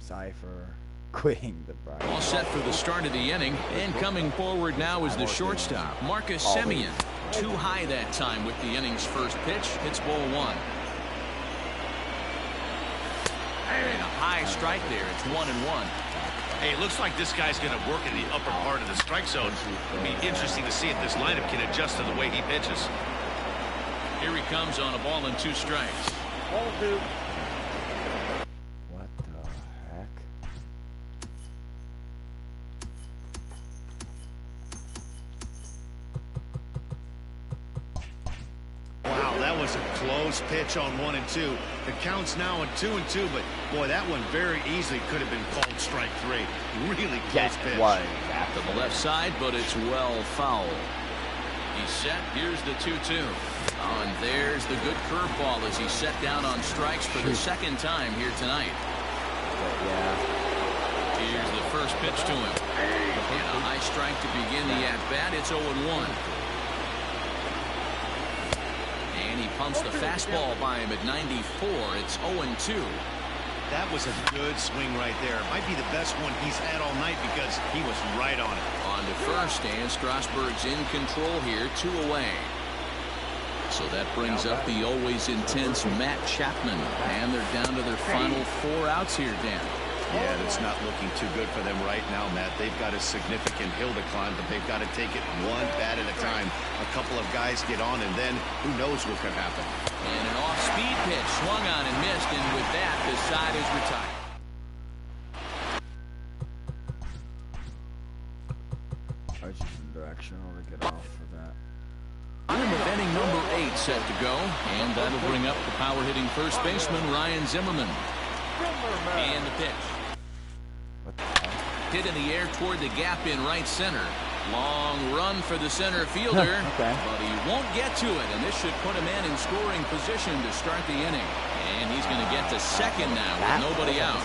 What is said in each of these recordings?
Sorry for quitting the broadcast. All set for the start of the inning, and coming forward now is the shortstop, Marcus Semien. Too high that time with the inning's first pitch. It's ball one. And a high strike there. It's 1-1. Hey, it looks like this guy's going to work in the upper part of the strike zone. It'll be interesting to see if this lineup can adjust to the way he pitches. Here he comes on a ball and 2 strikes. What the heck? Wow, that was a close pitch on 1-2. The count's now at 2-2, but boy, that one very easily could have been called strike 3. Really close pitch. To the left side, but it's well foul. He's set. Here's the 2-2. Oh, and there's the good curveball as he's set down on strikes for the second time here tonight. Here's the first pitch to him. And a high strike to begin the at-bat. It's 0-1. And he pumps the fastball by him at 94. It's 0-2. That was a good swing right there. Might be the best one he's had all night because he was right on it. On to first, and Strasburg's in control here, 2 away. So that brings up the always intense Matt Chapman. And they're down to their final 4 outs here, Dan. Yeah, it's not looking too good for them right now, Matt. They've got a significant hill to climb, but they've got to take it one bat at a time. A couple of guys get on, and then who knows what could happen. And an off-speed pitch swung on and missed, and with that, the side is retired. Archie's in directional to get off for that. Bottom of inning number 8 set to go, and that'll bring up the power-hitting first baseman Ryan Zimmerman. And the pitch. Hit in the air toward the gap in right center. Long run for the center fielder, but he won't get to it, and this should put a man in scoring position to start the inning. And he's going to get to second now with nobody out.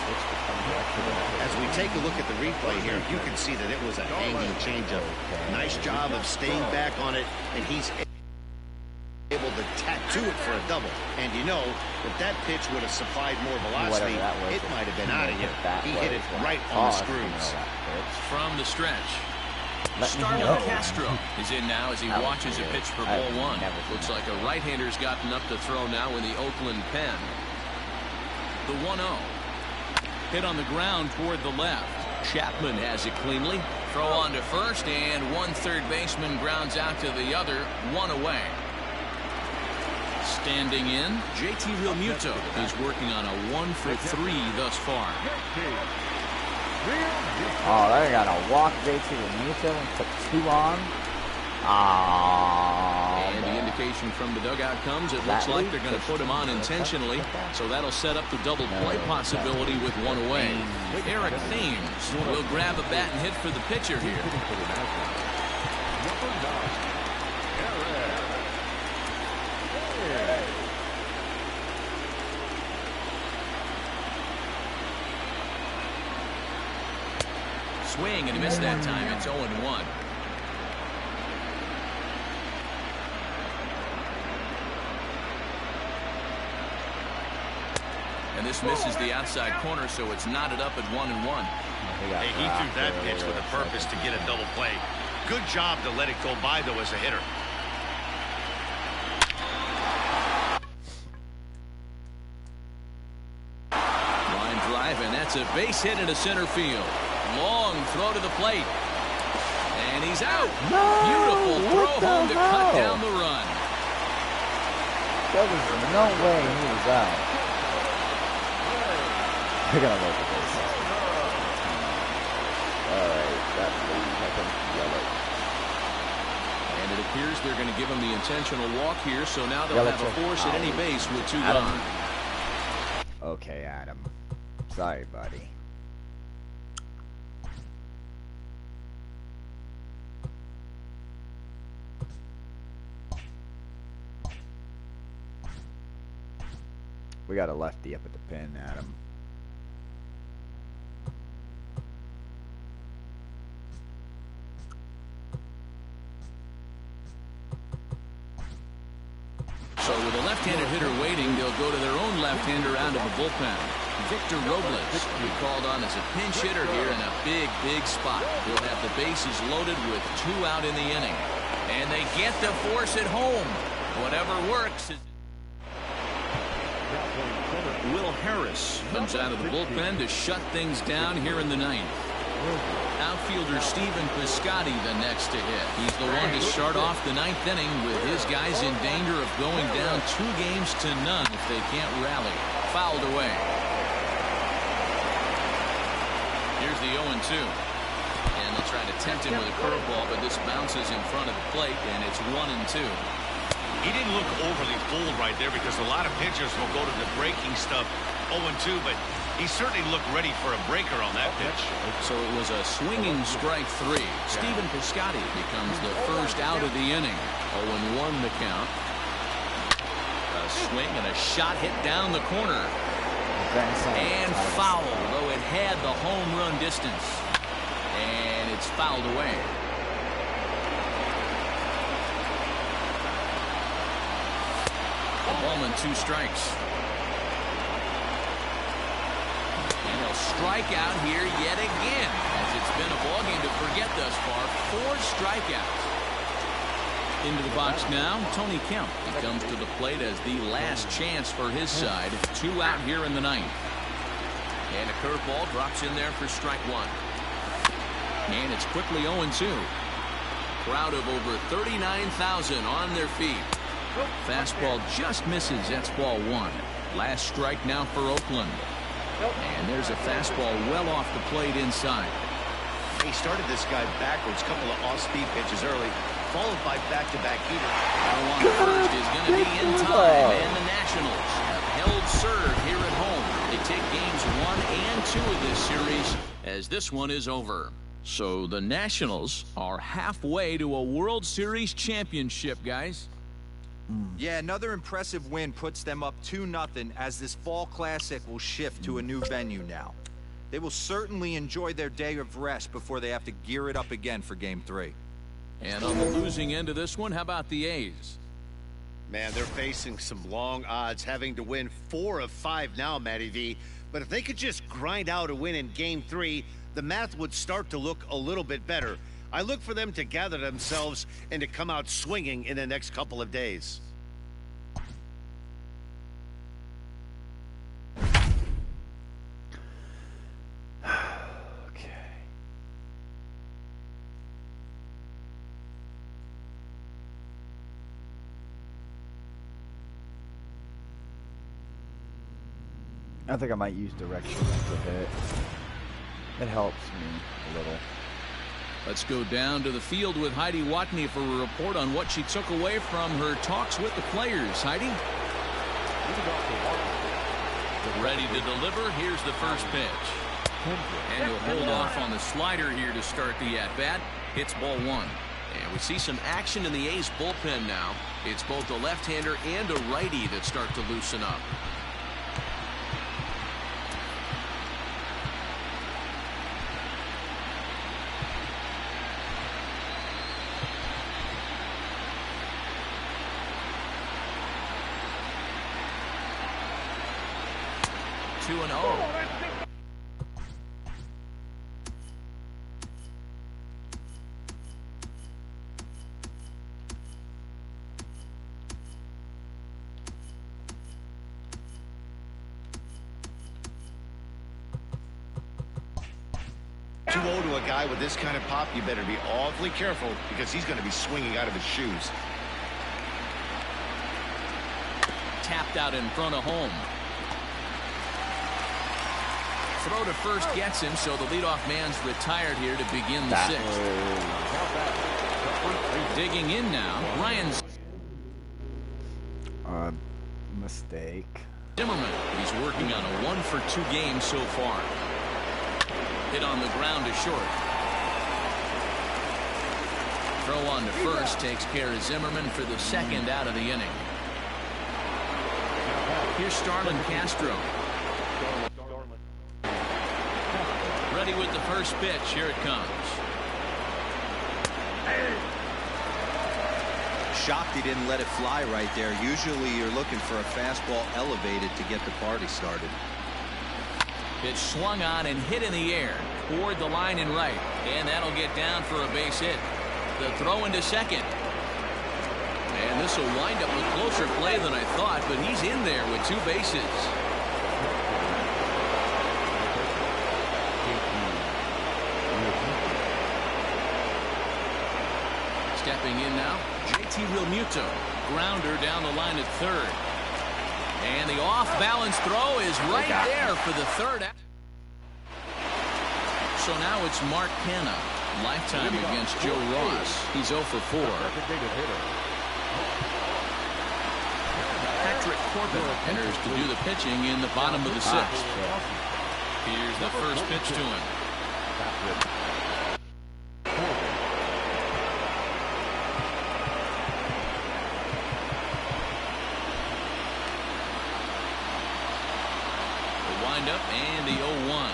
As we take a look at the replay here, you can see that it was a hanging changeup. Nice job of staying back on it, and he's able to tattoo it for a double. And you know, if that pitch would have supplied more velocity, it might have been out of here. He hit it right on the screws. From the stretch, Starlin Castro is in now as he watches a pitch for ball 1. Looks like a right-hander's gotten up to throw now in the Oakland pen. The 1-0. Hit on the ground toward the left. Chapman has it cleanly. Throw on to first, and one third baseman grounds out to the other, 1 away. Standing in, JT Realmuto is working on a 1 for 3 thus far. Oh, they got to walk JT Realmuto and put 2 on. And the indication from the dugout comes, it looks like they're going to put him on intentionally, so that'll set up the double play possibility with 1 away. Eric Thames will grab a bat and hit for the pitcher here. Swing, and he missed that time. It's 0-1. And this misses the outside corner, so it's knotted up at 1-1. Hey, he threw that pitch with a purpose to get a double play. Good job to let it go by, though, as a hitter. Line drive, and that's a base hit into center field. Long throw to the plate. And he's out. Beautiful throw home to cut down the run. There was no way he was out. They're going to look at this. Alright, that leaves, I think, yellow. And it appears they're going to give him the intentional walk here, so now they'll have a force at any base with 2 gone. Okay, Adam. Sorry, buddy. We got a lefty up at the pin, Adam. So with a left-handed hitter waiting, they'll go to their own left-hander out of the bullpen. Victor Robles will be called on as a pinch hitter here in a big spot. He'll have the bases loaded with 2 out in the inning. And they get the force at home. Whatever works. Will Harris comes out of the bullpen to shut things down here in the 9th. Outfielder Stephen Piscotty the next to hit. He's the one to start off the 9th inning with his guys in danger of going down 2 games to none if they can't rally. Fouled away. Here's the 0-2. And they'll try to tempt him with a curveball, but this bounces in front of the plate, and it's 1-2. He didn't look overly bold right there because a lot of pitchers will go to the breaking stuff 0-2, but he certainly looked ready for a breaker on that pitch. So it was a swinging strike 3. Stephen Piscotty becomes the first out of the inning. 0-1 the count. A swing and a shot hit down the corner. And foul, though it had the home run distance. And it's fouled away. A ballman, 2 strikes. And he'll strike out here yet again, as it's been a ballgame to forget thus far. 4 strikeouts. Into the box now, Tony Kemp. He comes to the plate as the last chance for his side. 2 out here in the 9th. And a curveball drops in there for strike 1. And it's quickly 0-2. Crowd of over 39,000 on their feet. Fastball just misses. That's ball 1. Last strike now for Oakland. And there's a fastball well off the plate inside. He started this guy backwards, couple of off-speed pitches early, followed by back-to-back heater. Now on first is going to be in time, and the Nationals have held serve here at home. They take games 1 and 2 of this series as this one is over. So the Nationals are halfway to a World Series championship, guys. Yeah, another impressive win puts them up 2-0 as this fall classic will shift to a new venue now. They will certainly enjoy their day of rest before they have to gear it up again for Game 3. And on the losing end of this one, how about the A's? Man, they're facing some long odds, having to win 4 of 5 now, Matty V. But if they could just grind out a win in Game 3, the math would start to look a little bit better. I look for them to gather themselves and to come out swinging in the next couple of days. I think I might use direction a bit. It helps me a little. Let's go down to the field with Heidi Watney for a report on what she took away from her talks with the players. Heidi? Ready to deliver. Here's the first pitch. And he'll hold off on the slider here to start the at-bat. Hits ball 1. And we see some action in the A's bullpen now. It's both a left-hander and a righty that start to loosen up. Two and 0. To a guy with this kind of pop, you better be awfully careful because he's going to be swinging out of his shoes. Tapped out in front of home. Throw to first gets him, so the leadoff man's retired here to begin the 6th. Digging in now, Ryan's mistake. Zimmerman. He's working on a 1-for-2 game so far. Hit on the ground to short. Throw on to first takes care of Zimmerman for the 2nd out of the inning. Here's Starlin Castro. Ready with the first pitch. Here it comes. Shocked he didn't let it fly right there. Usually you're looking for a fastball elevated to get the party started. Pitch swung on and hit in the air toward the line and right, and that'll get down for a base hit. The throw into second. And this will wind up a closer play than I thought, but he's in there with 2 bases. Stepping in now, JT Realmuto. Grounder down the line at third. And the off-balance throw is right there for the third out. So now it's Mark Canha. Lifetime against Joe Ross. He's 0 for 4. Patrick Corbin enters to do the pitching in the bottom of the 6th. Here's the first pitch to him. The windup and the 0-1.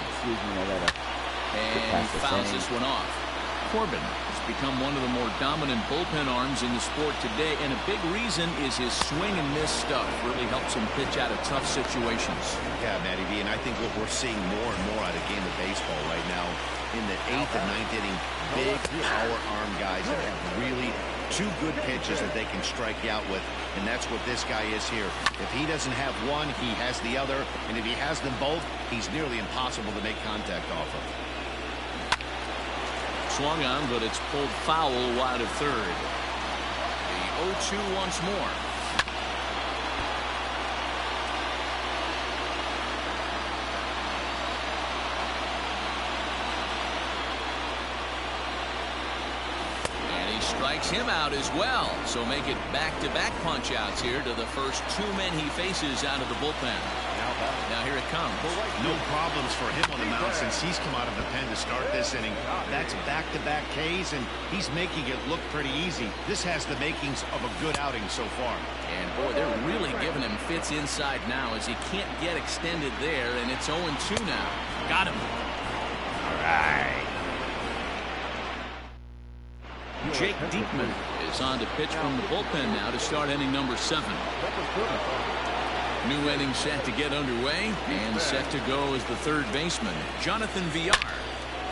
And fouls this one off. Corbin has become one of the more dominant bullpen arms in the sport today, and a big reason is his swing and miss stuff really helps him pitch out of tough situations. Yeah, Matty V, and I think what we're seeing more and more out of game of baseball right now in the 8th and 9th inning, big power arm guys that have really 2 good pitches that they can strike you out with, and that's what this guy is here. If he doesn't have one, he has the other, and if he has them both, he's nearly impossible to make contact off of. Swung on, but it's pulled foul wide of third. The 0-2 once more. And he strikes him out as well. So make it back-to-back punch-outs here to the first 2 men he faces out of the bullpen. Now here it comes. No problems for him on the mound since he's come out of the pen to start this inning. That's back-to-back Ks, and he's making it look pretty easy. This has the makings of a good outing so far. And boy, they're really giving him fits inside now as he can't get extended there, and it's 0-2 now. Got him. All right. Jake Diekman is on to pitch from the bullpen now to start inning number 7. New inning set to get underway, and set to go is the third baseman, Jonathan Villar.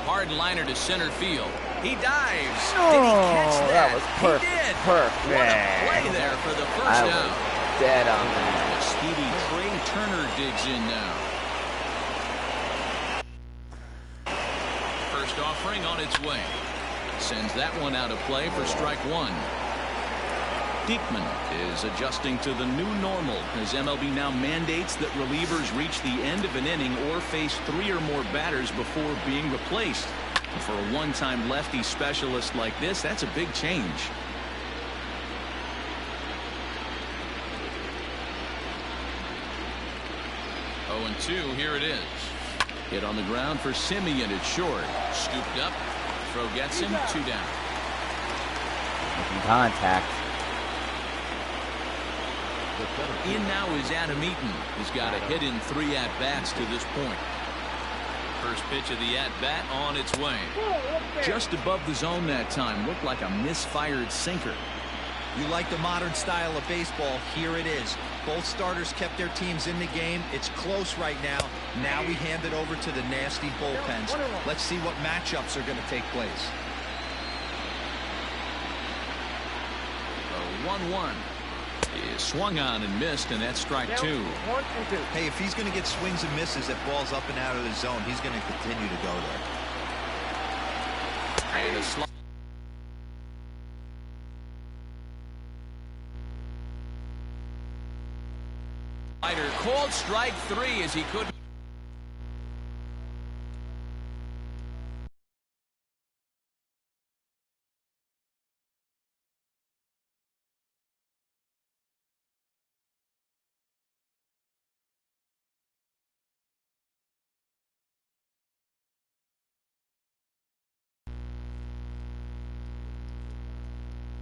Hard liner to center field. He dives. Did he catch that? That was perfect. He did. Perfect. What a play there for the first out. Dead on that. The speedy Trey Turner digs in now. First offering on its way. Sends that one out of play for strike 1. Diekman is adjusting to the new normal as MLB now mandates that relievers reach the end of an inning or face 3 or more batters before being replaced. And for a one-time lefty specialist like this, that's a big change. Oh, and 2, here it is. Hit on the ground for Simeon at short. Scooped up. Throw gets him. 2 down. Making contact. In now is Adam Eaton. He's got a hit in 3 at-bats to this point. First pitch of the at-bat on its way. Just above the zone that time. Looked like a misfired sinker. You like the modern style of baseball, here it is. Both starters kept their teams in the game. It's close right now. Now we hand it over to the nasty bullpens. Let's see what matchups are going to take place. A 1-1 is swung on and missed, and that's strike 2. Hey, if he's going to get swings and misses at balls up and out of the zone, he's going to continue to go there. And a slider called strike 3 as he couldn't.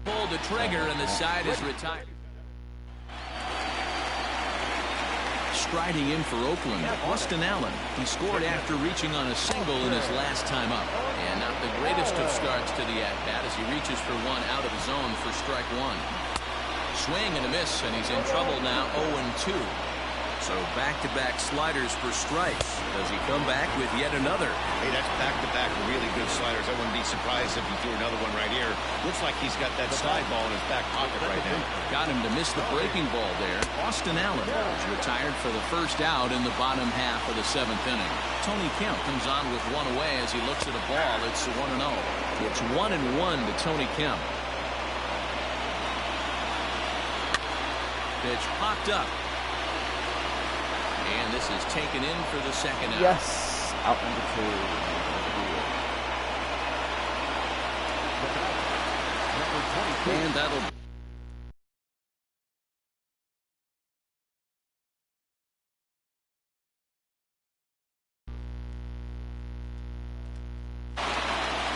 Pulled the trigger and the side is retired. Striding in for Oakland, Austin Allen. He scored after reaching on a single in his last time up. And not the greatest of starts to the at-bat as he reaches for one out of the zone for strike 1. Swing and a miss, and he's in trouble now. 0-2. So back-to-back sliders for strikes. Does he come back with yet another? Hey, that's back-to-back really good sliders. I wouldn't be surprised if he threw another one right here. Looks like he's got that slide ball in his back pocket right now. Got him to miss the breaking ball there. Austin Allen is retired for the first out in the bottom half of the 7th inning. Tony Kemp comes on with one away as he looks at a ball. It's 1-0. It's 1-1 to Tony Kemp. Pitch popped up. And this is taken in for the second out. Yes, out number 2. And that'll...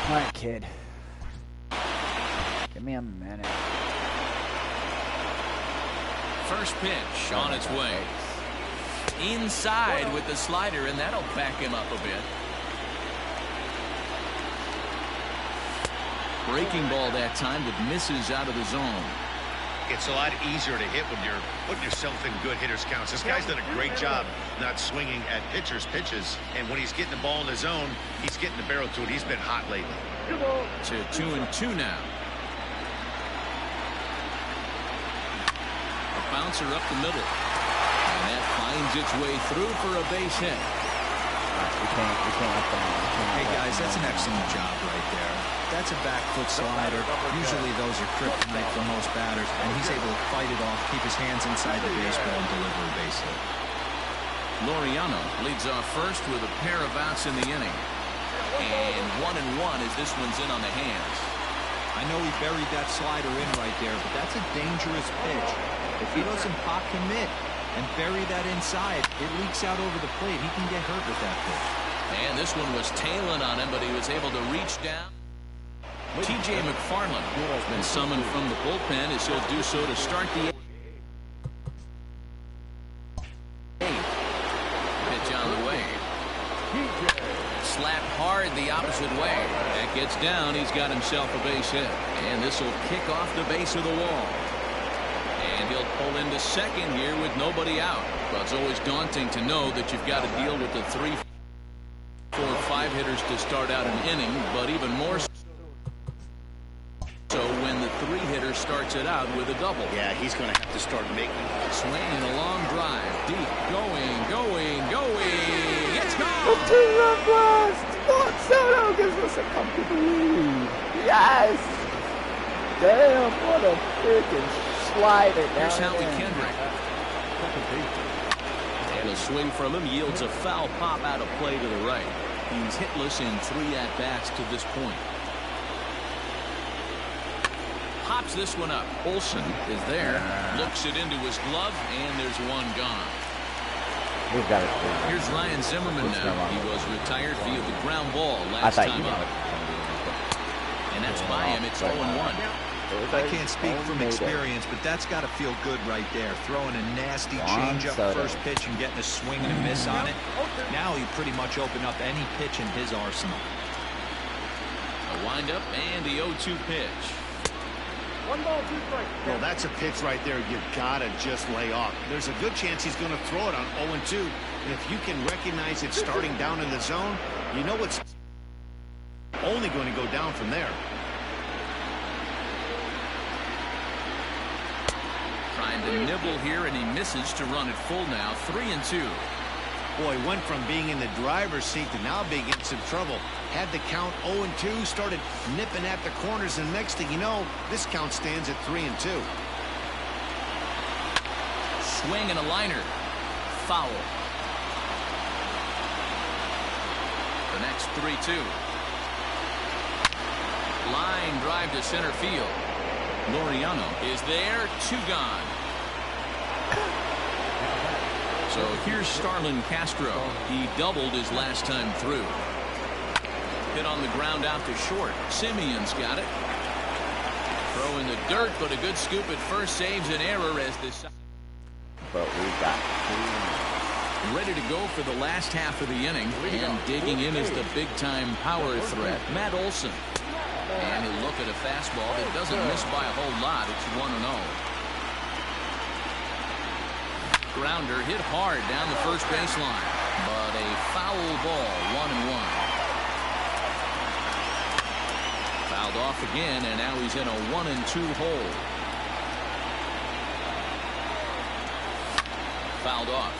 All right, kid. Give me a minute. First pitch on its way. Inside with the slider, and that'll back him up a bit. Breaking ball that time, but misses out of the zone. It's a lot easier to hit when you're putting yourself in good hitters counts. This guy's done a great job not swinging at pitchers' pitches, and when he's getting the ball in the zone, he's getting the barrel to it. He's been hot lately. To 2-2 now. A bouncer up the middle. And that finds its way through for a base hit. We can't let them. Hey guys, that's an excellent job right there. That's a back foot slider. Usually those are kryptonite for most batters, and he's able to fight it off, keep his hands inside the baseball, and deliver a base hit. Laureano leads off first with a pair of outs in the inning. And 1-1 as this one's in on the hands. I know he buried that slider in right there, but that's a dangerous pitch. If he doesn't pop commit and bury that inside, it leaks out over the plate. He can get hurt with that pitch. And this one was tailing on him, but he was able to reach down. T.J. McFarland has been summoned from the bullpen as he'll do so to start the 8th. Pitch on the way. Slapped hard the opposite way. That gets down. He's got himself a base hit. And this will kick off the base of the wall. And he'll pull into second here with nobody out. But it's always daunting to know that you've got to deal with the 3, 4, 5 hitters to start out an inning, but even more so when the 3 hitter starts it out with a double. Yeah, he's going to have to start making. Swinging a long drive. Deep. Going. It's gone! A 2-run blast! Juan Soto gives us a comfortable lead. Yes! Damn, what a freaking slider. Here's Howie Kendrick. And a swing from him yields a foul pop out of play to the right. He's hitless in 3 at-bats to this point. Pops this one up. Olsen is there. Looks it into his glove, and there's one gone. We've got it. Here's Ryan Zimmerman now. He was retired via the ground ball last time up. And that's by him. It's 0-1. I can't speak from experience, but that's got to feel good right there. Throwing a nasty changeup first pitch and getting a swing and a miss on it. Now he pretty much opened up any pitch in his arsenal. A windup and the 0-2 pitch. Well, that's a pitch right there you gotta just lay off. There's a good chance he's going to throw it on 0-2, and if you can recognize it starting down in the zone, you know it's only going to go down from there. Trying to nibble here, and he misses to run it full now. 3-2. Boy, went from being in the driver's seat to now being in some trouble. Had the count 0-2, started nipping at the corners, and next thing you know, this count stands at 3-2. Swing and a liner. Foul. The next 3-2. Line drive to center field. Laureano is there. 2 gone. So here's Starlin Castro. He doubled his last time through. Hit on the ground out to short. Simeon's got it. Throw in the dirt, but a good scoop at first saves an error as this. But we got 2. Ready to go for the last half of the inning. And digging in is the big-time power threat, Matt Olson. And he'll look at a fastball that doesn't miss by a whole lot. It's 1-0. grounder hit hard down the first baseline, but a foul ball, 1-1. Fouled off again, and now he's in a 1-2 hole. Fouled off.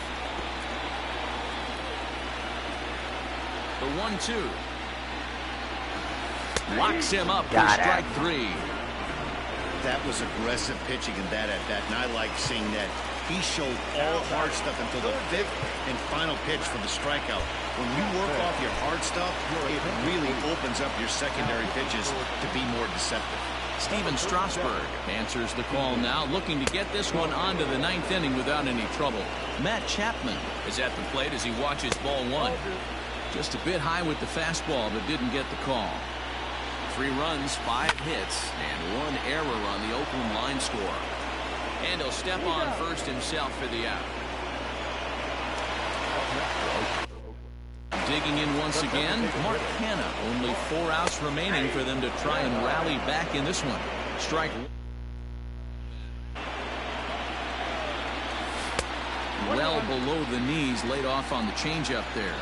The 1-2. Locks him up for strike 3. That was aggressive pitching in that at bat, and I like seeing that. He showed all hard stuff until the 5th and final pitch for the strikeout. When you work off your hard stuff, it really opens up your secondary pitches to be more deceptive. Steven Strasburg answers the call now, looking to get this one onto the 9th inning without any trouble. Matt Chapman is at the plate as he watches ball 1. Just a bit high with the fastball, but didn't get the call. 3 runs, 5 hits, and 1 error on the Oakland line score. And he'll step on first himself for the out. Digging in once again, Mark Hanna. Only 4 outs remaining for them to try and rally back in this one. Strike. Well below the knees, laid off on the changeup there.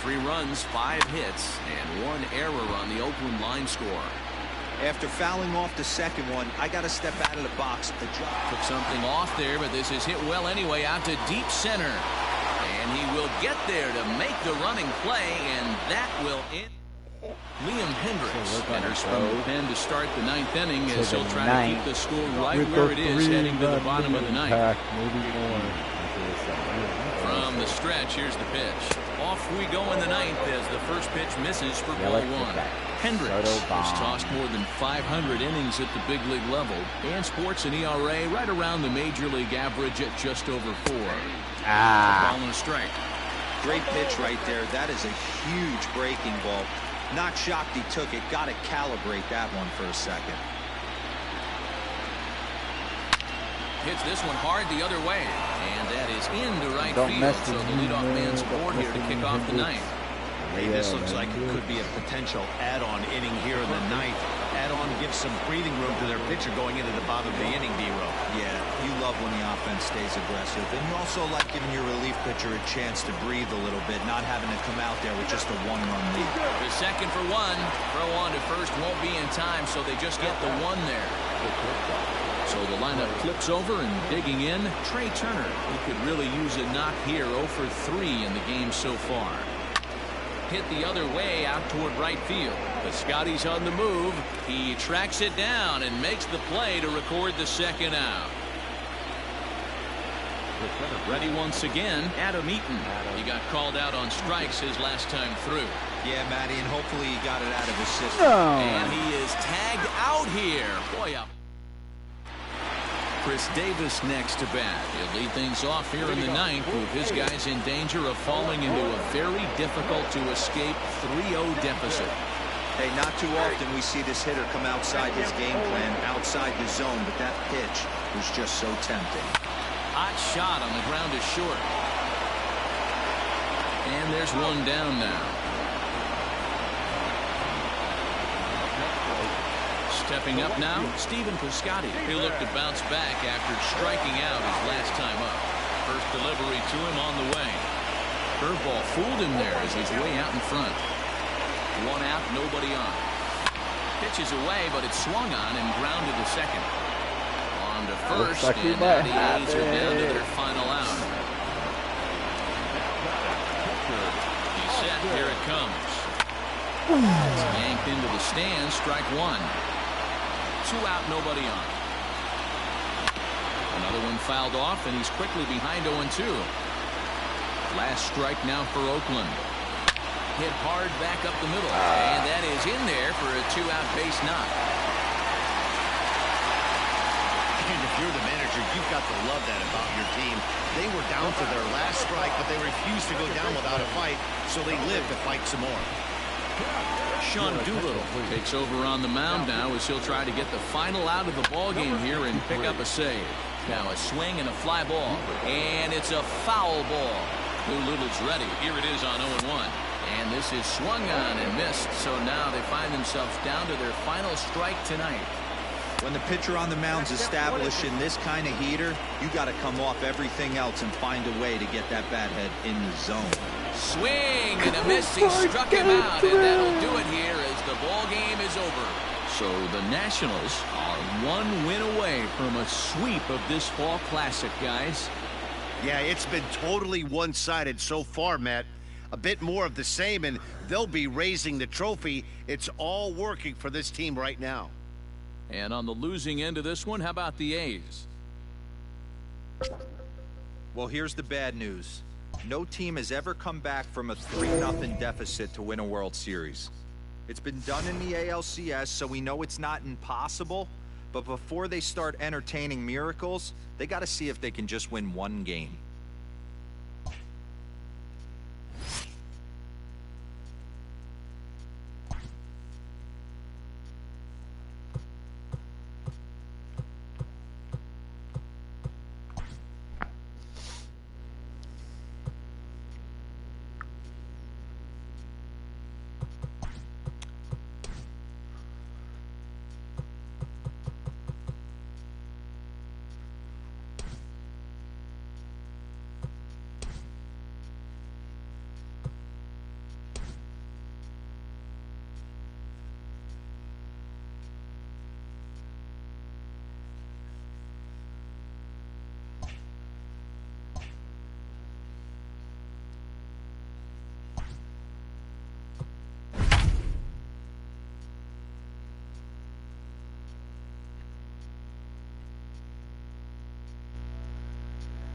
3 runs, 5 hits, and 1 error on the Oakland line score. After fouling off the second one, I got to step out of the box. Took something off there, but this is hit well anyway, out to deep center. And he will get there to make the running play, and that will end. Liam Hendricks enters from the pen to start the 9th inning as he'll try to keep the score right where it is heading to the bottom of the 9th. From the stretch, here's the pitch. Off we go in the 9th as the first pitch misses for ball 1. Hendricks has tossed more than 500 innings at the big league level and sports an ERA right around the major league average at just over 4. Ball and a strike. Great pitch right there. That is a huge breaking ball. Not shocked he took it. Got to calibrate that one for a second. Hits this one hard the other way, and that is into right field. So the leadoff man's aboard here to kick off the 9th. Hey, this looks like it could be a potential add-on inning here in the 9th. Add-on gives some breathing room to their pitcher going into the bottom of the inning, D-Row. Yeah, you love when the offense stays aggressive. And you also like giving your relief pitcher a chance to breathe a little bit, not having to come out there with just a 1-run lead. The second for 1. Throw on to first won't be in time, so they just get the 1 there. So the lineup flips over, and digging in, Trey Turner. He could really use a knock here, 0 for 3 in the game so far. Hit the other way out toward right field. But Scotty's on the move. He tracks it down and makes the play to record the second out. Ready once again, Adam Eaton. He got called out on strikes his last time through. Yeah, Matty, and hopefully he got it out of his system. And he is tagged out here. Boy, up. Chris Davis next to bat. He'll lead things off here in the 9th with his guys in danger of falling into a very difficult to escape 3-0 deficit. Hey, not too often we see this hitter come outside his game plan, outside the zone, but that pitch was just so tempting. Hot shot on the ground is short. And there's one down now. Stepping up now, Stephen Piscotty. He'll look to bounce back after striking out his last time up. First delivery to him on the way. Curveball fooled him there as he's way out in front. 1 out, nobody on. Pitches away, but it's swung on and grounded to second. On to first, and now the A's are down to their final out. He's set, here it comes. It's yanked into the stands, strike 1. 2 out, nobody on. Another one fouled off, and he's quickly behind 0-2. Last strike now for Oakland. Hit hard back up the middle, and that is in there for a 2-out base knock. And if you're the manager, you've got to love that about your team. They were down to their last strike, but they refused to go down without a fight, so they lived to fight some more. Sean Doolittle takes over on the mound now as he'll try to get the final out of the ball game here and pick up a save. Now a swing and a fly ball, and it's a foul ball. Doolittle's ready. Here it is on 0-1. And this is swung on and missed, so now they find themselves down to their final strike tonight. When the pitcher on the mound's establishing this kind of heater, you got to come off everything else and find a way to get that bat head in the zone. Swing and a miss. He struck him out, and that'll do it here as the ball game is over. So the Nationals are one win away from a sweep of this fall classic, guys. Yeah, it's been totally one-sided so far, Matt. A bit more of the same, and they'll be raising the trophy. It's all working for this team right now. And on the losing end of this one, how about the A's? Well, here's the bad news. No team has ever come back from a 3-0 deficit to win a World Series. It's been done in the ALCS, so we know it's not impossible. But before they start entertaining miracles, they got to see if they can just win one game.